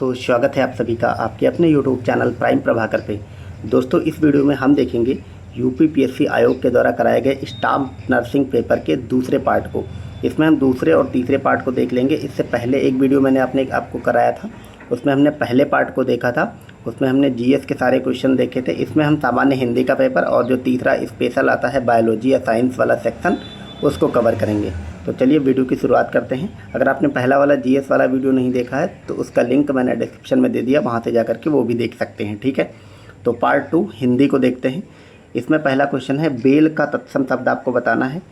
तो स्वागत है आप सभी का आपके अपने YouTube चैनल प्राइम प्रभाकर पे। दोस्तों, इस वीडियो में हम देखेंगे यूपीपीएससी आयोग के द्वारा कराए गए स्टाफ नर्सिंग पेपर के दूसरे पार्ट को। इसमें हम दूसरे और तीसरे पार्ट को देख लेंगे। इससे पहले एक वीडियो मैंने आपको कराया था, उसमें हमने पहले पार्ट को देखा था। उसमें हमने जीएस के सारे क्वेश्चन देखे थे। इसमें हम सामान्य हिंदी का पेपर और जो तीसरा स्पेशल आता है बायोलॉजी या साइंस वाला सेक्शन, उसको कवर करेंगे। तो चलिए वीडियो की शुरुआत करते हैं। अगर आपने पहला वाला जीएस वाला वीडियो नहीं देखा है तो उसका लिंक मैंने डिस्क्रिप्शन में दे दिया, वहाँ से जाकर के वो भी देख सकते हैं। ठीक है, तो पार्ट 2 हिंदी को देखते हैं। इसमें पहला क्वेश्चन है, बेल का तत्सम शब्द आपको बताना है।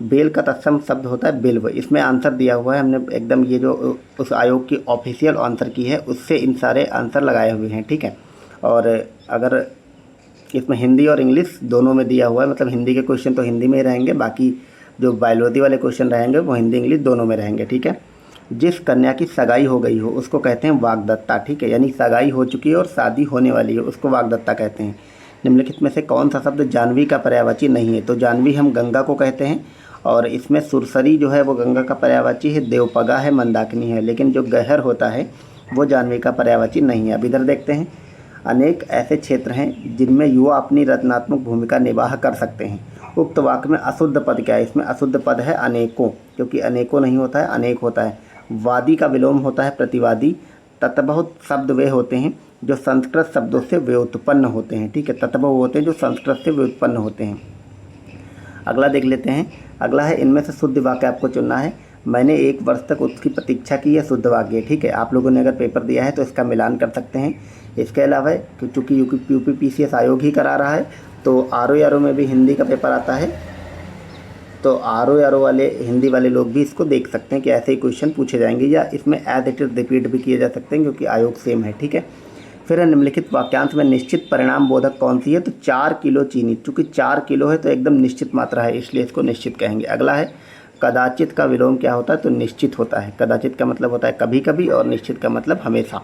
बेल का तत्सम शब्द होता है बिल्व। इसमें आंसर दिया हुआ है, हमने एकदम ये जो उस आयोग की ऑफिशियल आंसर की है उससे इन सारे आंसर लगाए हुए हैं। ठीक है, और अगर इसमें हिंदी और इंग्लिश दोनों में दिया हुआ है, मतलब हिंदी के क्वेश्चन तो हिंदी में ही रहेंगे, बाकी जो बायोलॉजी वाले क्वेश्चन रहेंगे वो हिंदी इंग्लिश दोनों में रहेंगे। ठीक है, जिस कन्या की सगाई हो गई हो उसको कहते हैं वाग्दत्ता। ठीक है, यानी सगाई हो चुकी है और शादी होने वाली है उसको वाग्दत्ता कहते हैं। निम्नलिखित में से कौन सा शब्द जानवी का पर्यायवाची नहीं है? तो जानवी हम गंगा को कहते हैं, और इसमें सुरसरी जो है वो गंगा का पर्यायवाची है, देवपगा है, मंदाकिनी है, लेकिन जो गहर होता है वो जानवी का पर्यायवाची नहीं है। अब इधर देखते हैं, अनेक ऐसे क्षेत्र हैं जिनमें युवा अपनी रचनात्मक भूमिका निर्वाह कर सकते हैं। उक्त वाक्य में अशुद्ध पद क्या है? इसमें अशुद्ध पद है अनेकों, क्योंकि अनेकों नहीं होता है, अनेक होता है। वादी का विलोम होता है प्रतिवादी। तत्बहुत शब्द वे होते हैं जो संस्कृत शब्दों से व्युत्पन्न होते हैं। ठीक है, तत्बहुत होते हैं जो संस्कृत से व्युत्पन्न होते हैं। अगला देख लेते हैं। अगला है, इनमें से शुद्ध वाक्य आपको चुनना है। मैंने 1 वर्ष तक उसकी प्रतीक्षा की है, शुद्ध वाक्य। ठीक है, आप लोगों ने अगर पेपर दिया है तो इसका मिलान कर सकते हैं। इसके अलावा चूँकि यूपीपीसीएस आयोग ही करा रहा है तो आरओ में भी हिंदी का पेपर आता है, तो आरओ वाले हिंदी वाले लोग भी इसको देख सकते हैं कि ऐसे ही क्वेश्चन पूछे जाएंगे, या इसमें एज इट इज रिपीट भी किए जा सकते हैं क्योंकि आयोग सेम है। ठीक है, फिर निम्नलिखित वाक्यांश में निश्चित परिणाम बोधक कौन सी है? तो 4 किलो चीनी। चूँकि 4 किलो है तो एकदम निश्चित मात्रा है, इसलिए इसको निश्चित कहेंगे। अगला है, कदाचित का विलोम क्या होता है? तो निश्चित होता है। कदाचित का मतलब होता है कभी कभी, और निश्चित का मतलब हमेशा।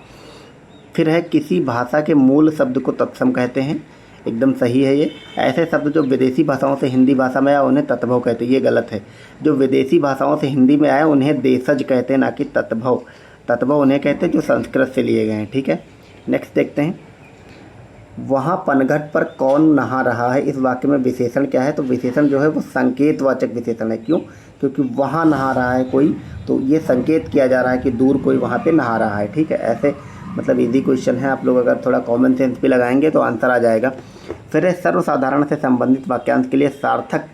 फिर है, किसी भाषा के मूल शब्द को तत्सम कहते हैं। एकदम सही है ये। ऐसे शब्द जो विदेशी भाषाओं से हिंदी भाषा में आया उन्हें तत्भव कहते हैं। ये गलत है। जो विदेशी भाषाओं से हिंदी में आया उन्हें देशज कहते हैं, ना कि तत्भव। तत्भव उन्हें कहते हैं जो संस्कृत से लिए गए हैं। ठीक है, नेक्स्ट देखते हैं। वहाँ पनघट पर कौन नहा रहा है? इस वाक्य में विशेषण क्या है? तो विशेषण जो है वो संकेतवाचक विशेषण है। क्यों? क्योंकि वहाँ नहा रहा है कोई, तो ये संकेत किया जा रहा है कि दूर कोई वहाँ पे नहा रहा है। ठीक है, ऐसे मतलब इजी क्वेश्चन है। आप लोग अगर थोड़ा कॉमन सेंस भी लगाएंगे तो आंसर आ जाएगा। फिर सर्वसाधारण से संबंधित वाक्यांश के लिए सार्थक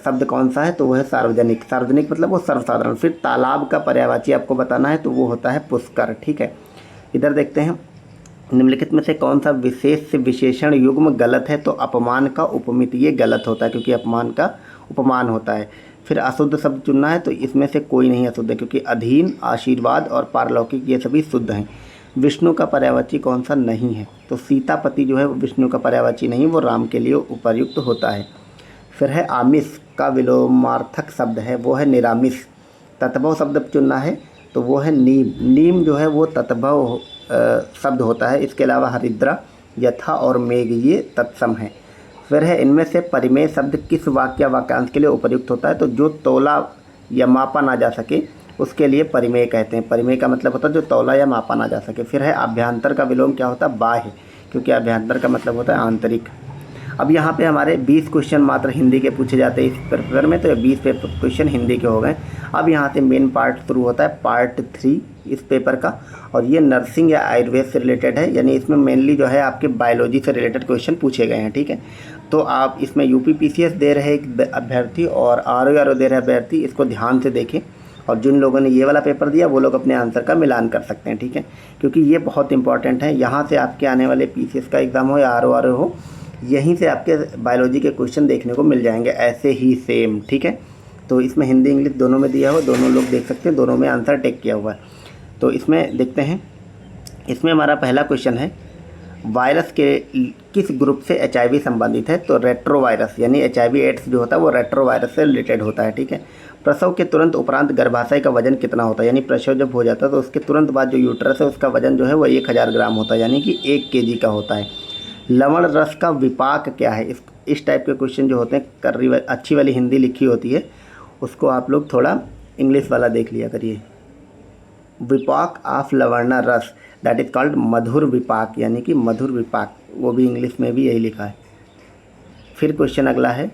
शब्द कौन सा है? तो वो है सार्वजनिक। सार्वजनिक मतलब वो सर्वसाधारण। फिर तालाब का पर्यायवाची आपको बताना है, तो वो होता है पुष्कर। ठीक है, इधर देखते हैं, निम्नलिखित में से कौन सा विशेष विशेषण युग्म गलत है? तो अपमान का उपमित, ये गलत होता है क्योंकि अपमान का उपमान होता है। फिर अशुद्ध शब्द चुनना है, तो इसमें से कोई नहीं अशुद्ध है क्योंकि अधीन, आशीर्वाद और पारलौकिक ये सभी शुद्ध हैं। विष्णु का पर्यायवाची कौन सा नहीं है? तो सीतापति जो है वो विष्णु का पर्यायवाची नहीं, वो राम के लिए उपर्युक्त होता है। फिर है, आमिष का विलोमार्थक शब्द है, वो है निरामिष। तत्भव शब्द चुनना है, तो वो है नीम। नीम जो है वो तत्भव शब्द होता है। इसके अलावा हरिद्रा, यथा और मेघ ये तत्सम है। फिर है, इनमें से परिमेय शब्द किस वाक्य या वाक्यांश के लिए उपयुक्त होता है? तो जो तोला या मापा ना जा सके उसके लिए परिमेय कहते हैं। परिमेय का मतलब होता है जो तौला या मापा ना जा सके। फिर है, अभ्यंतर का विलोम क्या होता है? बाह्य, क्योंकि अभ्यंतर का मतलब होता है आंतरिक। अब यहाँ पे हमारे 20 क्वेश्चन मात्र हिंदी के पूछे जाते हैं इस पेपर में, तो 20 क्वेश्चन हिंदी के हो गए। अब यहाँ से मेन पार्ट शुरू होता है, पार्ट 3 इस पेपर का, और ये नर्सिंग या आयुर्वेद से रिलेटेड है, यानी इसमें मेनली जो है आपके बायोलॉजी से रिलेटेड क्वेश्चन पूछे गए हैं। ठीक है, तो आप इसमें यूपीपीसीएस दे रहे एक अभ्यर्थी और आरओ दे रहे अभ्यर्थी, इसको ध्यान से देखें, और जिन लोगों ने ये वाला पेपर दिया वो लोग अपने आंसर का मिलान कर सकते हैं। ठीक है, क्योंकि ये बहुत इंपॉर्टेंट है। यहाँ से आपके आने वाले पीसीएस का एग्ज़ाम हो या आरओ हो, यहीं से आपके बायोलॉजी के क्वेश्चन देखने को मिल जाएंगे ऐसे ही सेम। ठीक है, तो इसमें हिंदी इंग्लिश दोनों में दिया हो, दोनों लोग देख सकते हैं, दोनों में आंसर टेक किया हुआ है। तो इसमें देखते हैं, इसमें हमारा पहला क्वेश्चन है, वायरस के किस ग्रुप से एचआईवी संबंधित है? तो रेट्रोवायरस, यानी एचआईवी एड्स जो होता है वो रेट्रोवायरस से रिलेटेड होता है। ठीक है, प्रसव के तुरंत उपरांत गर्भाशय का वजन कितना होता है? यानी प्रसव जब हो जाता है तो उसके तुरंत बाद जो यूट्रस है उसका वजन जो है वो 1000 ग्राम होता है, यानी कि 1 kg का होता है। लवण रस का विपाक क्या है? इस टाइप के क्वेश्चन जो होते हैं, कर्री अच्छी वाली हिंदी लिखी होती है उसको आप लोग थोड़ा इंग्लिश वाला देख लिया करिए। विपाक ऑफ लवणा रस, दैट इज कॉल्ड मधुर विपाक, यानी कि मधुर विपाक, वो भी इंग्लिश में भी यही लिखा है। फिर क्वेश्चन अगला है,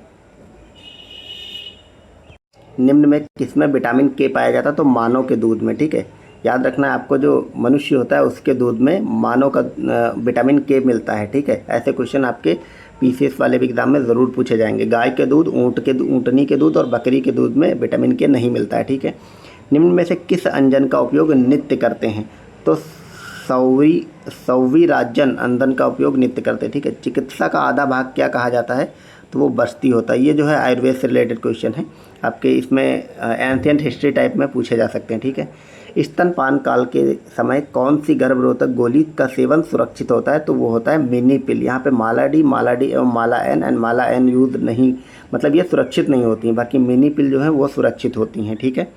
निम्न में किसमें विटामिन के पाया जाता है? तो मानव के दूध में। ठीक है, याद रखना है आपको, जो मनुष्य होता है उसके दूध में मानव का विटामिन के मिलता है। ठीक है, ऐसे क्वेश्चन आपके पीसीएस वाले भी एग्जाम में ज़रूर पूछे जाएंगे। गाय के दूध, ऊँटनी के दूध और बकरी के दूध में विटामिन के नहीं मिलता है। ठीक है, निम्न में से किस अंजन का उपयोग नित्य करते हैं? तो सौविराजन अंजन का उपयोग नित्य करते हैं। ठीक है, चिकित्सा का आधा भाग क्या कहा जाता है? तो वो बस्ती होता है। ये जो है आयुर्वेद से रिलेटेड क्वेश्चन है आपके, इसमें एंशिएंट हिस्ट्री टाइप में पूछे जा सकते हैं। ठीक है, स्तनपान काल के समय कौन सी गर्भरोधक गोली का सेवन सुरक्षित होता है? तो वो होता है मिनी पिल। यहाँ पे माला डी एवं माला एन यूज नहीं, मतलब ये सुरक्षित नहीं होती हैं, बाकी मिनी पिल जो है वो सुरक्षित होती हैं। ठीक है,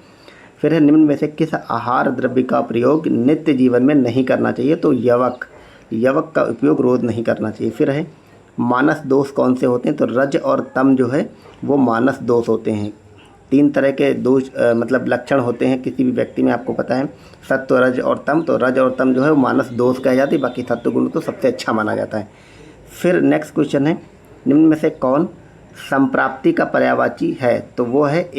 फिर है निम्न में से किस आहार द्रव्य का प्रयोग नित्य जीवन में नहीं करना चाहिए? तो यवक का उपयोग रोज़ नहीं करना चाहिए। फिर है मानस दोष कौन से होते हैं? तो रज और तम जो है वो मानस दोष होते हैं। 3 तरह के दोष मतलब लक्षण होते हैं किसी भी व्यक्ति में, आपको पता है, सत्व, रज और तम। तो रज और तम जो है वो मानस दोष कहे जाते हैं, बाकी सत्व गुण तो सबसे अच्छा माना जाता है। फिर नेक्स्ट क्वेश्चन है, निम्न में से कौन संप्राप्ति का पर्यायवाची है? तो वो है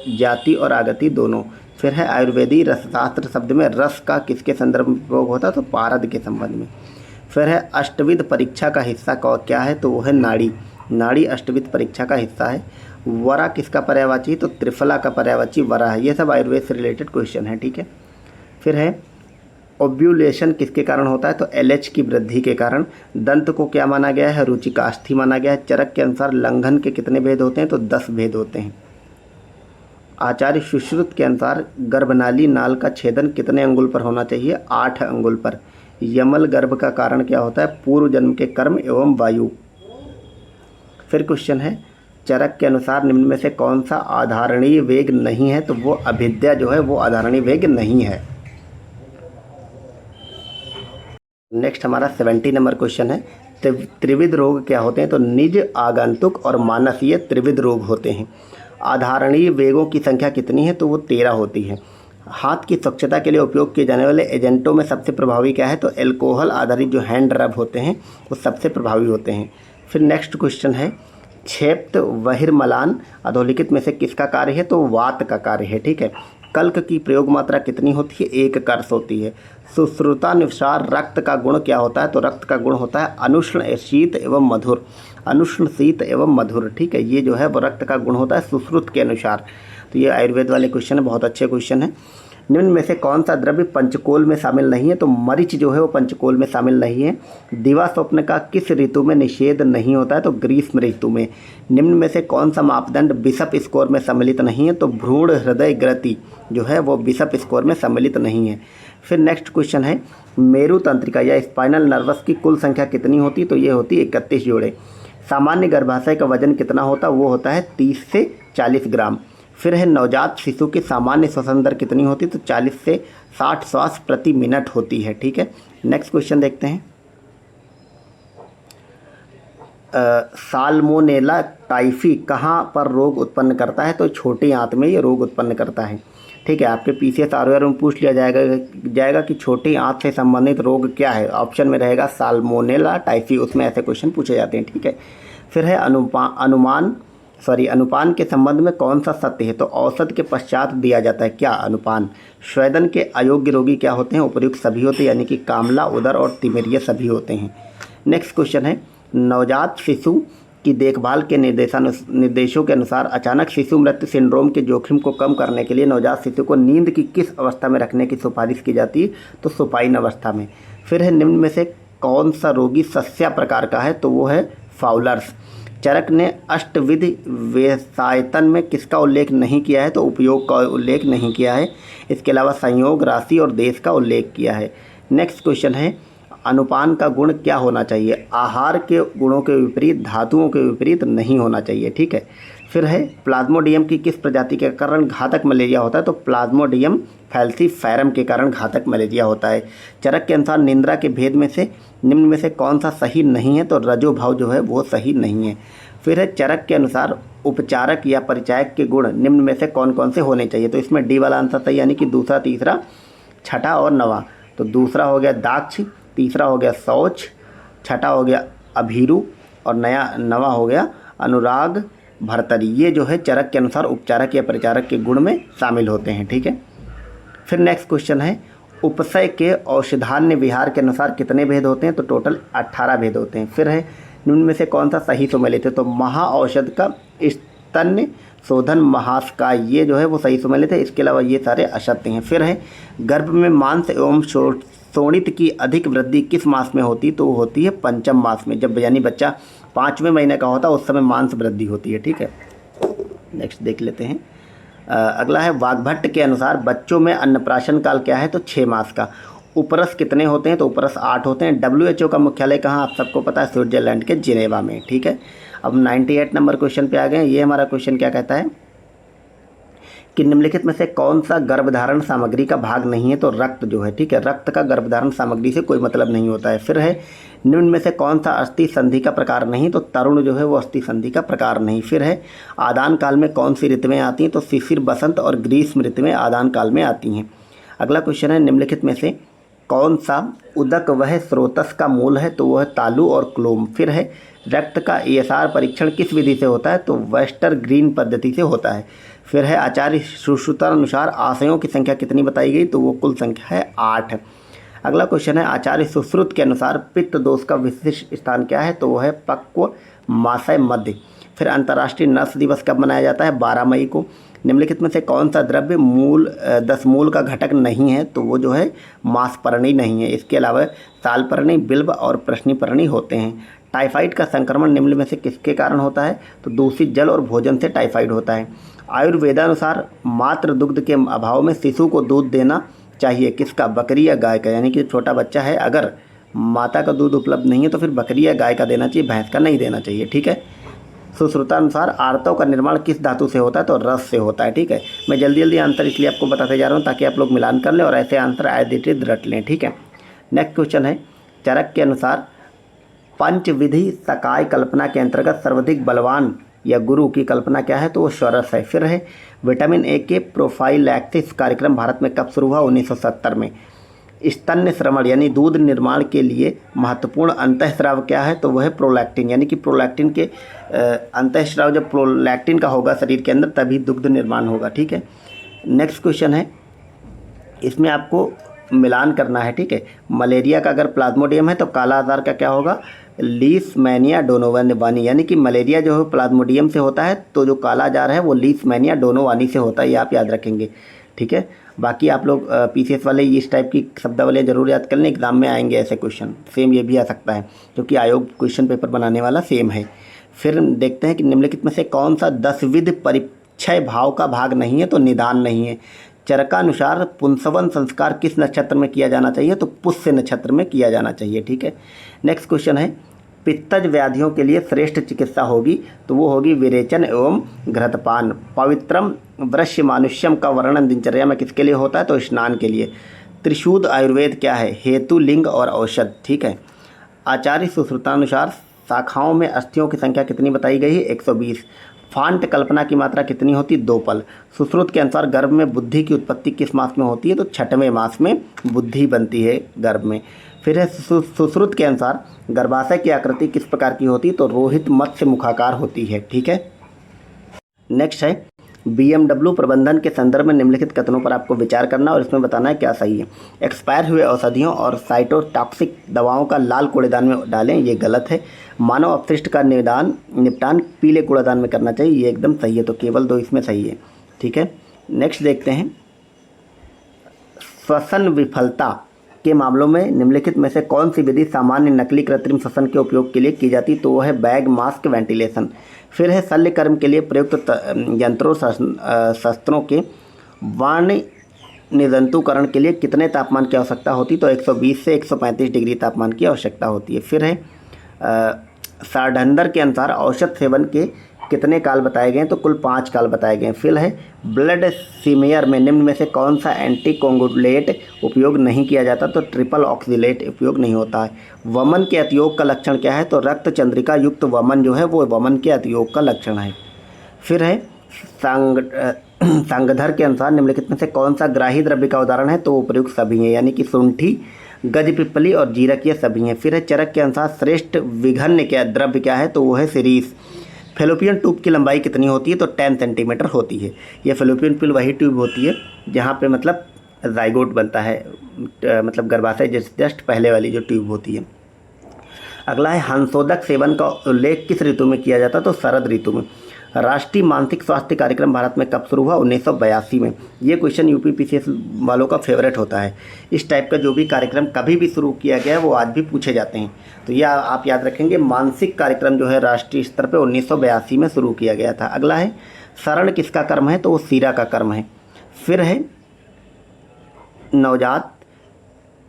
जाति और आगति दोनों। फिर है आयुर्वेदी रसशास्त्र शब्द में रस का किसके संदर्भ में उपयोग होता है? तो पारद के संबंध में। फिर है अष्टविध परीक्षा का हिस्सा क्या है? तो वो है नाड़ी अष्टविध परीक्षा का हिस्सा है। वरा किसका पर्यायवाची? तो त्रिफला का पर्यायवाची वरा है। ये सब आयुर्वेद से रिलेटेड क्वेश्चन है। ठीक है, फिर है ओव्यूलेशन किसके कारण होता है? तो एलएच की वृद्धि के कारण। दंत को क्या माना गया है? रुचि का अस्थि माना गया है। चरक के अनुसार लंघन के कितने भेद होते हैं? तो 10 भेद होते हैं। आचार्य सुश्रुत के अनुसार गर्भनाली नाल का छेदन कितने अंगुल पर होना चाहिए? 8 अंगुल पर। यमल गर्भ का कारण क्या होता है? पूर्व जन्म के कर्म एवं वायु। फिर क्वेश्चन है, चरक के अनुसार निम्न में से कौन सा आधारणीय वेग नहीं है? तो वो अभिद्या जो है वो आधारणीय वेग नहीं है। नेक्स्ट हमारा 70 नंबर क्वेश्चन है, त्रिविध रोग क्या होते हैं? तो निज, आगंतुक और मानस, ये त्रिविध रोग होते हैं। आधारणीय वेगों की संख्या कितनी है? तो वो 13 होती है। हाथ की स्वच्छता के लिए उपयोग किए जाने वाले एजेंटों में सबसे प्रभावी क्या है? तो एल्कोहल आधारित जो हैंड रब होते हैं वो सबसे प्रभावी होते हैं। फिर नेक्स्ट क्वेश्चन है, क्षेप्त बहिर्मलान अधोलिखित में से किसका कार्य है? तो वात का कार्य है। ठीक है, कल्क की प्रयोग मात्रा कितनी होती है? 1 कर्ष होती है। सुश्रुतानुसार रक्त का गुण क्या होता है? तो रक्त का गुण होता है अनुष्ण, शीत एवं मधुर। अनुष्ण, शीत एवं मधुर। ठीक है, ये जो है वो रक्त का गुण होता है सुश्रुत के अनुसार। तो ये आयुर्वेद वाले क्वेश्चन है, बहुत अच्छे क्वेश्चन है। निम्न में से कौन सा द्रव्य पंचकोल में शामिल नहीं है? तो मरीच जो है वो पंचकोल में शामिल नहीं है। दिवा स्वप्न का किस ऋतु में निषेध नहीं होता है? तो ग्रीष्म ऋतु में। निम्न में से कौन सा मापदंड बिशप स्कोर में सम्मिलित नहीं है? तो भ्रूण हृदय गति जो है वो बिशप स्कोर में सम्मिलित नहीं है। फिर नेक्स्ट क्वेश्चन है, मेरु तंत्रिका या स्पाइनल नर्वस की कुल संख्या कितनी होती? तो ये होती है 31 जोड़े। सामान्य गर्भाशय का वजन कितना होता? वो होता है 30 से 40 ग्राम। फिर है नवजात शिशु की सामान्य श्वसन दर कितनी होती? तो 40 से 60 श्वास प्रति मिनट होती है। ठीक है, नेक्स्ट क्वेश्चन देखते हैं, साल्मोनेला टाइफी कहाँ पर रोग उत्पन्न करता है? तो छोटी आंत में ये रोग उत्पन्न करता है। ठीक है, आपके पीसीएस आरओआर में पूछ लिया जाएगा कि छोटी आंत से संबंधित रोग क्या है? ऑप्शन में रहेगा साल्मोनेला टाइफी, उसमें ऐसे क्वेश्चन पूछे जाते हैं। ठीक है, फिर है अनुपान के संबंध में कौन सा सत्य है? तो औसत के पश्चात दिया जाता है क्या? अनुपान। स्वेदन के अयोग्य रोगी क्या होते हैं? उपर्युक्त सभी होते हैं, यानी कि कामला, उदर और तिमिरिया सभी होते हैं। नेक्स्ट क्वेश्चन है, नवजात शिशु की देखभाल के निर्देशों के अनुसार अचानक शिशु मृत्यु सिंड्रोम के जोखिम को कम करने के लिए नवजात शिशु को नींद की किस अवस्था में रखने की सिफारिश की जाती है? तो सुपाइन अवस्था में। फिर है निम्न में से कौन सा रोगी सस्या प्रकार का है? तो वो है फाउलर्स। चरक ने अष्टविध वेसायतन में किसका उल्लेख नहीं किया है? तो उपयोग का उल्लेख नहीं किया है। इसके अलावा संयोग, राशि और देश का उल्लेख किया है। नेक्स्ट क्वेश्चन है, अनुपान का गुण क्या होना चाहिए? आहार के गुणों के विपरीत, धातुओं के विपरीत नहीं होना चाहिए। ठीक है, फिर है प्लाज्मोडियम की किस प्रजाति के कारण घातक मलेरिया होता है? तो प्लाज्मोडियम फैल्सीफेरम के कारण घातक मलेरिया होता है। चरक के अनुसार निंद्रा के भेद में से निम्न में से कौन सा सही नहीं है? तो रजोभाव जो है वो सही नहीं है। फिर है चरक के अनुसार उपचारक या परिचायक के गुण निम्न में से कौन कौन से होने चाहिए? तो इसमें डी वाला आंसर सही, यानी कि दूसरा, तीसरा, छठा और नवा, तो दूसरा हो गया दाक्ष, तीसरा हो गया शौच, छठा हो गया अभीरू और नवा हो गया अनुराग भर्तरी। ये जो है चरक के अनुसार उपचारक या परिचारक के गुण में शामिल होते हैं। ठीक है, फिर नेक्स्ट क्वेश्चन है उपसय के औषधान्य विहार के अनुसार कितने भेद होते हैं? तो टोटल 18 भेद होते हैं। फिर है निम्न में से कौन सा सही सुमेलित है? तो महाऔषध का स्तन्य शोधन महास का, ये जो है वो सही सुमेलित है। इसके अलावा ये सारे असत्य हैं। फिर है गर्भ में मांस एवं शोणित की अधिक वृद्धि किस मास में होती? तो वो होती है पंचम मास में, जब यानी बच्चा 5वें महीने का होता है उस समय मांस वृद्धि होती है। ठीक है, नेक्स्ट देख लेते हैं। अगला है वाग्भट्ट के अनुसार बच्चों में अन्नप्राशन काल क्या है? तो 6 मास का। उपरस कितने होते हैं? तो उपरस 8 होते हैं। WHO का मुख्यालय कहाँ? आप सबको पता है, स्विट्जरलैंड के जिनेवा में। ठीक है, अब 98 नंबर क्वेश्चन पे आ गए। ये हमारा क्वेश्चन क्या कहता है कि निम्नलिखित में से कौन सा गर्भधारण सामग्री का भाग नहीं है? तो रक्त जो है, ठीक है, रक्त का गर्भधारण सामग्री से कोई मतलब नहीं होता है। फिर है निम्न में से कौन सा अस्थि संधि का प्रकार नहीं? तो तरुण जो है वो अस्थि संधि का प्रकार नहीं। फिर है आदान काल में कौन सी ऋतुएं आती हैं? तो शिशिर, बसंत और ग्रीष्म ऋतुएं आदान काल में आती हैं। अगला क्वेश्चन है निम्नलिखित में से कौन सा उदक वह स्रोतस का मूल है? तो वह तालु और क्लोम। फिर है रक्त का ESR परीक्षण किस विधि से होता है? तो वेस्टर ग्रीन पद्धति से होता है। फिर है आचार्य सुश्रुतानुसार आशयों की संख्या कितनी बताई गई? तो वो कुल संख्या है 8। अगला क्वेश्चन है आचार्य सुश्रुत के अनुसार पित्त दोष का विशिष्ट स्थान क्या है? तो वो है पक्व माशय मध्य। फिर अंतर्राष्ट्रीय नर्स दिवस कब मनाया जाता है? 12 मई को। निम्नलिखित में से कौन सा द्रव्य मूल 10 मूल का घटक नहीं है? तो वो जो है मांसपर्णी नहीं है। इसके अलावा सालपर्णी, बिल्व और प्रश्निपर्णी होते हैं। टाइफाइड का संक्रमण निम्न में से किसके कारण होता है? तो दूषित जल और भोजन से टाइफाइड होता है। आयुर्वेदानुसार मातृ दुग्ध के अभाव में शिशु को दूध देना चाहिए किसका? बकरी या गाय का। यानी कि छोटा बच्चा है, अगर माता का दूध उपलब्ध नहीं है तो फिर बकरी या गाय का देना चाहिए, भैंस का नहीं देना चाहिए। ठीक है, सुश्रुतानुसार आर्तव का निर्माण किस धातु से होता है? तो रस से होता है। ठीक है, मैं जल्दी जल्दी आंसर इसलिए आपको बताते जा रहा हूँ ताकि आप लोग मिलान कर लें और ऐसे आंसर एज इट इज रट लें। ठीक है, नेक्स्ट क्वेश्चन है चरक के अनुसार पंचविधि सकाय कल्पना के अंतर्गत सर्वाधिक बलवान या गुरु की कल्पना क्या है? तो वो शौरस है। फिर है विटामिन ए के प्रोफाइलैक्सिस कार्यक्रम भारत में कब शुरू हुआ? 1970 में। स्तन्य श्रवण यानी दूध निर्माण के लिए महत्वपूर्ण अंतःस्राव क्या है? तो वह है प्रोलैक्टिन। यानी कि प्रोलैक्टिन के अंतःस्राव जब प्रोलैक्टिन का होगा शरीर के अंदर तभी दुग्ध निर्माण होगा। ठीक है, नेक्स्ट क्वेश्चन है, इसमें आपको मिलान करना है। ठीक है, मलेरिया का अगर प्लाज्मोडियम है तो काला आजार का क्या होगा? Leishmania donovani. यानी कि मलेरिया जो है प्लाज्मोडियम से होता है, तो जो काला आजार है वो लीशमैनिया डोनोवानी से होता है। ये आप याद रखेंगे। ठीक है, बाकी आप लोग PCS वाले इस टाइप की शब्दावलियाँ जरूर याद कर लें, एग्जाम में आएंगे ऐसे क्वेश्चन। सेम ये भी आ सकता है क्योंकि आयोग क्वेश्चन पेपर बनाने वाला सेम है। फिर देखते हैं कि निम्नलिखित में से कौन सा 10विध परिचय भाव का भाग नहीं है? तो निदान नहीं है। चरकानुसार पुंसवन संस्कार किस नक्षत्र में किया जाना चाहिए? तो पुष्य नक्षत्र में किया जाना चाहिए। ठीक है, नेक्स्ट क्वेश्चन है पित्तज व्याधियों के लिए श्रेष्ठ चिकित्सा होगी? तो वो होगी विरेचन एवं घृतपान। पवित्रम वृश्य मानुष्यम का वर्णन दिनचर्या में किसके लिए होता है? तो स्नान के लिए। त्रिशूद आयुर्वेद क्या है? हेतु, लिंग और औषध। ठीक है, आचार्य सुश्रुतानुसार शाखाओं में अस्थियों की संख्या कितनी बताई गई है? 120। फांट कल्पना की मात्रा कितनी होती? 2 पल। सुश्रुत के अनुसार गर्भ में बुद्धि की उत्पत्ति किस मास में होती है? तो 6वें मास में बुद्धि बनती है गर्भ में। फिर है सुश्रुत के अनुसार गर्भाशय की आकृति किस प्रकार की होती है? तो रोहित मत्स्य मुखाकार होती है। ठीक है, नेक्स्ट है BMW प्रबंधन के संदर्भ में निम्नलिखित कथनों पर आपको विचार करना और इसमें बताना है क्या सही है। एक्सपायर हुए औषधियों और साइटोटॉक्सिक दवाओं का लाल कूड़ेदान में डालें, ये गलत है। मानव अपशिष्ट का निपटान पीले कूड़ेदान में करना चाहिए, ये एकदम सही है। तो केवल 2 इसमें सही है। ठीक है, नेक्स्ट देखते हैं श्वसन विफलता के मामलों में निम्नलिखित में से कौन सी विधि सामान्य नकली कृत्रिम श्वसन के उपयोग के लिए की जाती? तो वह है बैग, मास्क, वेंटिलेशन। फिर है शल्य कर्म के लिए प्रयुक्त यंत्रों शस्त्रों के वाण निरंतुकरण के लिए कितने तापमान की आवश्यकता होती? तो 120 से 135 डिग्री तापमान की आवश्यकता होती है। फिर है सारढंदर के अनुसार औषध सेवन के कितने काल बताए गए हैं? तो कुल 5 काल बताए गए हैं। फिर है ब्लड सीमेयर में निम्न में से कौन सा एंटीकोगुलेट उपयोग नहीं किया जाता? तो ट्रिपल ऑक्सीलेट उपयोग नहीं होता है। वमन के अतियोग का लक्षण क्या है? तो रक्त चंद्रिका युक्त वमन जो है वो वमन के अतियोग का लक्षण है। फिर है संगधर के अनुसार निम्नलिखित में से कौन सा ग्राही द्रव्य का उदाहरण है, तो उपयुक्त सभी हैं, यानी कि शुंठी, गज पिप्पली और जीरक ये सभी हैं। फिर है चरक के अनुसार श्रेष्ठ विघन्य क्या द्रव्य क्या है, तो वो है सीरीज। फेलोपियन ट्यूब की लंबाई कितनी होती है, तो 10 सेंटीमीटर होती है। यह फेलोपियन ट्यूब वही ट्यूब होती है जहाँ पे मतलब जाइगोट बनता है, मतलब गर्भाशय जस्ट पहले वाली जो ट्यूब होती है। अगला है हंसोदक सेवन का उल्लेख किस ऋतु में किया जाता है, तो शरद ऋतु में। राष्ट्रीय मानसिक स्वास्थ्य कार्यक्रम भारत में कब शुरू हुआ, 1982 में। ये क्वेश्चन यूपी पीसीएस वालों का फेवरेट होता है। इस टाइप का जो भी कार्यक्रम कभी भी शुरू किया गया है वो आज भी पूछे जाते हैं, तो यह आप याद रखेंगे। मानसिक कार्यक्रम जो है राष्ट्रीय स्तर पर 1982 में शुरू किया गया था। अगला है शरण किसका कर्म है, तो वो सीरा का कर्म है। फिर है नवजात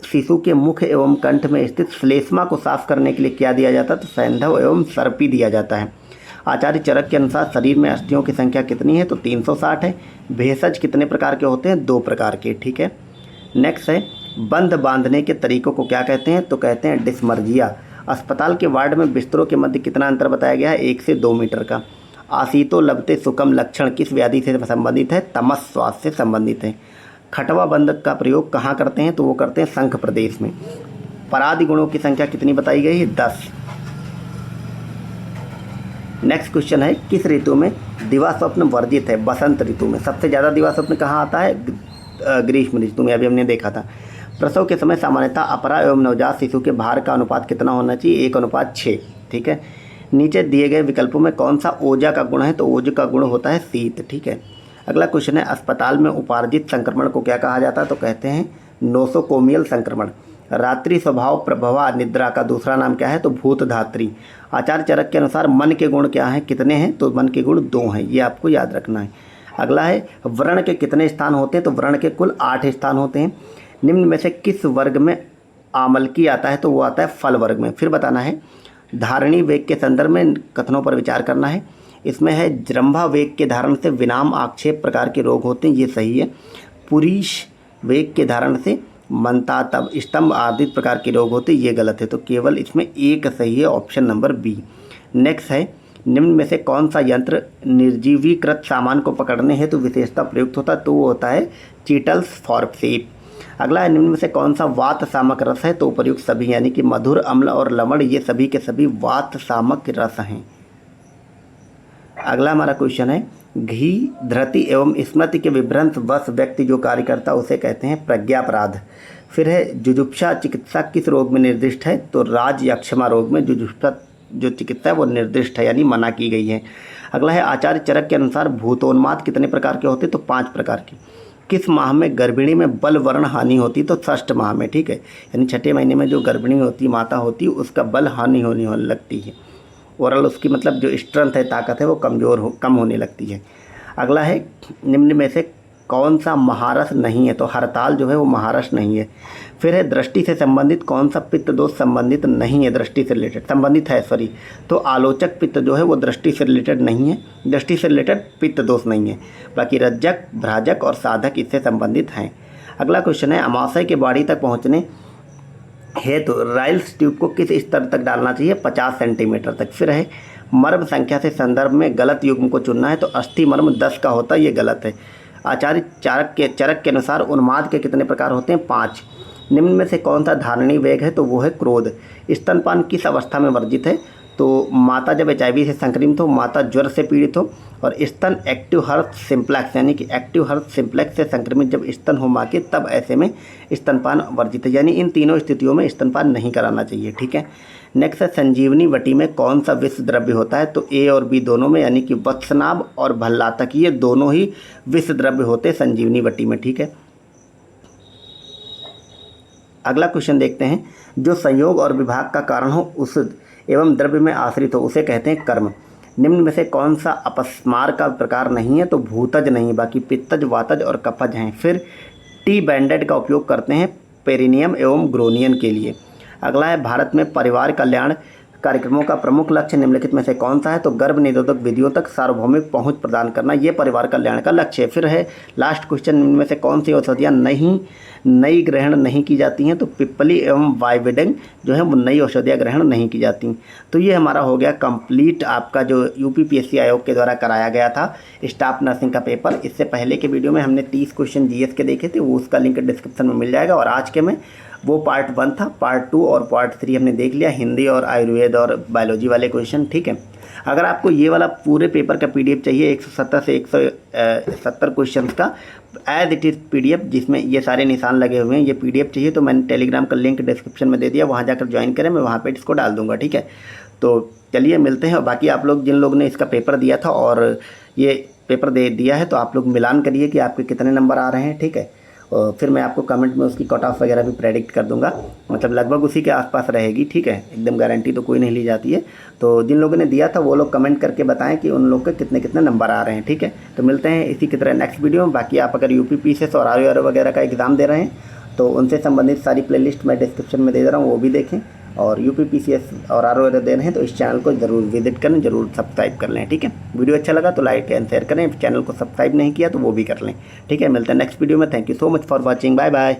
शिशु के मुख एवं कंठ में स्थित श्लेष्मा को साफ करने के लिए क्या दिया जाता है, तो सैंधव एवं सर्पी दिया जाता है। आचार्य चरक के अनुसार शरीर में अस्थियों की संख्या कितनी है, तो 360 है। भेषज कितने प्रकार के होते हैं, 2 प्रकार के, ठीक है। नेक्स्ट है बंध बांधने के तरीकों को क्या कहते हैं, तो कहते हैं डिस्मर्जिया। अस्पताल के वार्ड में बिस्तरों के मध्य कितना अंतर बताया गया है, 1 से 2 मीटर का। आसीतो लबते सुकम लक्षण किस व्याधि से संबंधित है, तमस स्वास्थ्य से संबंधित है। खटवा बंध का प्रयोग कहाँ करते हैं, तो वो करते हैं संघ प्रदेश में। परादि गुणों की संख्या कितनी बताई गई है, 10। नेक्स्ट क्वेश्चन है किस ऋतु में दिवा स्वप्न वर्जित है, बसंत ऋतु में। सबसे ज़्यादा दिवा स्वप्न कहाँ आता है, ग्रीष्म ऋतु में, अभी हमने देखा था। प्रसव के समय सामान्यतः अपरा एवं नवजात शिशु के भार का अनुपात कितना होना चाहिए, 1:6, ठीक है। नीचे दिए गए विकल्पों में कौन सा ओजा का गुण है, तो ओज का गुण होता है शीत, ठीक है। अगला क्वेश्चन है अस्पताल में उपार्जित संक्रमण को क्या कहा जाता है, तो कहते हैं नोसोकोमियल संक्रमण। रात्रि स्वभाव प्रभवा निद्रा का दूसरा नाम क्या है, तो भूत धात्री। आचार्य चरक के अनुसार मन के गुण क्या हैं, कितने हैं, तो मन के गुण 2 हैं, ये आपको याद रखना है। अगला है व्रण के कितने स्थान होते हैं, तो व्रण के कुल 8 स्थान होते हैं। निम्न में से किस वर्ग में आमलकी आता है, तो वो आता है फल वर्ग में। फिर बताना है धारणी वेग के संदर्भ में कथनों पर विचार करना है। इसमें है जृंभा वेग के धारण से विनाम आक्षेप प्रकार के रोग होते हैं, ये सही है। पुरीश वेग के धारण से मनता तब स्तंभ आदि प्रकार के रोग होते, ये गलत है, तो केवल इसमें एक सही है, ऑप्शन नंबर बी। नेक्स्ट है निम्न में से कौन सा यंत्र निर्जीवीकृत सामान को पकड़ने हेतु तो विशेषता प्रयुक्त होता है, तो वो होता है चीटल्स फॉरसेप। अगला है निम्न में से कौन सा वात सामक रस है, तो उपयुक्त सभी, यानी कि मधुर, अम्ल और लवण ये सभी के सभी वात सामक रस हैं। अगला हमारा क्वेश्चन है घी धृति एवं स्मृति के विभ्रंश वश व्यक्ति जो कार्य करता है उसे कहते हैं प्रज्ञापराध। फिर है जुजुप्सा चिकित्सा किस रोग में निर्दिष्ट है, तो राज या क्षमा रोग में जुजुप्सा जो चिकित्सा है वो निर्दिष्ट है, यानी मना की गई है। अगला है आचार्य चरक के अनुसार भूतोन्माद कितने प्रकार के होते, तो 5 प्रकार के। किस माह में गर्भिणी में बल वर्ण हानि होती, तो 6 माह में, ठीक है। यानी 6ठे महीने में जो गर्भिणी होती माता होती उसका बल हानि होने लगती है, ओवरऑल उसकी मतलब जो स्ट्रेंथ है, ताकत है, वो कम होने लगती है। अगला है निम्न में से कौन सा महारस नहीं है, तो हड़ताल जो है वो महारस नहीं है। फिर है दृष्टि से संबंधित कौन सा पित्त दोष संबंधित नहीं है, दृष्टि से रिलेटेड संबंधित है, सॉरी, तो आलोचक पित्त जो है वो दृष्टि से रिलेटेड नहीं है, दृष्टि से रिलेटेड पित्त दोष नहीं है। बाकी रज्जक, भ्राजक और साधक इससे संबंधित हैं। अगला क्वेश्चन है अमाशय के बाड़ी तक पहुँचने हेतु राइल्स ट्यूब को किस स्तर तक डालना चाहिए, 50 सेंटीमीटर तक। फिर है मर्म संख्या से संदर्भ में गलत युग्म को चुनना है, तो अस्थि मर्म 10 का होता है, ये गलत है। आचार्य चरक के अनुसार उन्माद के कितने प्रकार होते हैं, 5। निम्न में से कौन सा धारणी वेग है, तो वो है क्रोध। स्तनपान किस अवस्था में वर्जित है, तो माता जब HIV से संक्रमित हो, माता ज्वर से पीड़ित हो, और स्तन एक्टिव हर्ट सिम्प्लेक्स यानी कि एक्टिव हर्ट सिम्प्लेक्स से संक्रमित जब स्तन हो माँ के, तब ऐसे में स्तनपान वर्जित है, यानी इन तीनों स्थितियों में स्तनपान नहीं कराना चाहिए, ठीक है। नेक्स्ट है संजीवनी वटी में कौन सा विष द्रव्य होता है, तो A और B दोनों में, यानी कि वत्सनाभ और भल्लातक ये दोनों ही विष द्रव्य होते हैं संजीवनी वटी में, ठीक है। अगला क्वेश्चन देखते हैं जो संयोग और विभाग का कारण हो उस एवं द्रव्य में आश्रित हो उसे कहते हैं कर्म। निम्न में से कौन सा अपस्मार का प्रकार नहीं है, तो भूतज नहीं, बाकी पित्तज, वातज और कफज हैं। फिर टी बैंडेड का उपयोग करते हैं पेरिनियम एवं ग्रोनियन के लिए। अगला है भारत में परिवार कल्याण कार्यक्रमों का प्रमुख लक्ष्य निम्नलिखित में से कौन सा है? तो गर्भ निरोधक विधियों तक सार्वभौमिक पहुंच प्रदान करना, ये परिवार कल्याण का लक्ष्य है। फिर है लास्ट क्वेश्चन, इनमें से कौन सी औषधियाँ नई ग्रहण नहीं की जाती हैं? तो पिप्पली एवं वाइवेडेंग जो है वो नई औषधियाँ ग्रहण नहीं की जाती। तो ये हमारा हो गया कंप्लीट आपका जो यूपीपीएससी आयोग के द्वारा कराया गया था स्टाफ नर्सिंग का पेपर। इससे पहले के वीडियो में हमने 30 क्वेश्चन जीएस के देखे थे, वो उसका लिंक डिस्क्रिप्शन में मिल जाएगा। और आज के में वो पार्ट 1 था, पार्ट 2 और पार्ट 3 हमने देख लिया, हिंदी और आयुर्वेद और बायोलॉजी वाले क्वेश्चन। ठीक है, अगर आपको ये वाला पूरे पेपर का पीडीएफ चाहिए 170 से 170 क्वेश्चंस का एज इट इज़ पीडीएफ जिसमें ये सारे निशान लगे हुए हैं, ये पीडीएफ चाहिए तो मैंने टेलीग्राम का लिंक डिस्क्रिप्शन में दे दिया, वहाँ जाकर ज्वाइन करें, मैं वहाँ पे इसको डाल दूँगा। ठीक है, तो चलिए मिलते हैं। और बाकी आप लोग जिन लोग ने इसका पेपर दिया था और ये पेपर दे दिया है तो आप लोग मिलान करिए कि आपके कितने नंबर आ रहे हैं। ठीक है, और फिर मैं आपको कमेंट में उसकी कट ऑफ वगैरह भी प्रेडिक्ट कर दूंगा, मतलब लगभग उसी के आसपास रहेगी। ठीक है, एकदम गारंटी तो कोई नहीं ली जाती है। तो जिन लोगों ने दिया था वो लोग कमेंट करके बताएं कि उन लोग के कितने कितने नंबर आ रहे हैं। ठीक है, तो मिलते हैं इसी की तरह नेक्स्ट वीडियो में। बाकी आप अगर यूपीपीसीएस और आरओ वगैरह का एग्ज़ाम दे रहे हैं तो उनसे संबंधित सारी प्लेलिस्ट मैं डिस्क्रिप्शन में दे रहा हूँ, वो भी देखें। और यूपीपीसीएस और आरओ दे रहे हैं तो इस चैनल को ज़रूर विजिट करें, ज़रूर सब्सक्राइब कर लें। ठीक है, वीडियो अच्छा लगा तो लाइक एंड शेयर करें, चैनल को सब्सक्राइब नहीं किया तो वो भी कर लें। ठीक है, मिलते हैं नेक्स्ट वीडियो में। Thank you so much for watching, bye bye.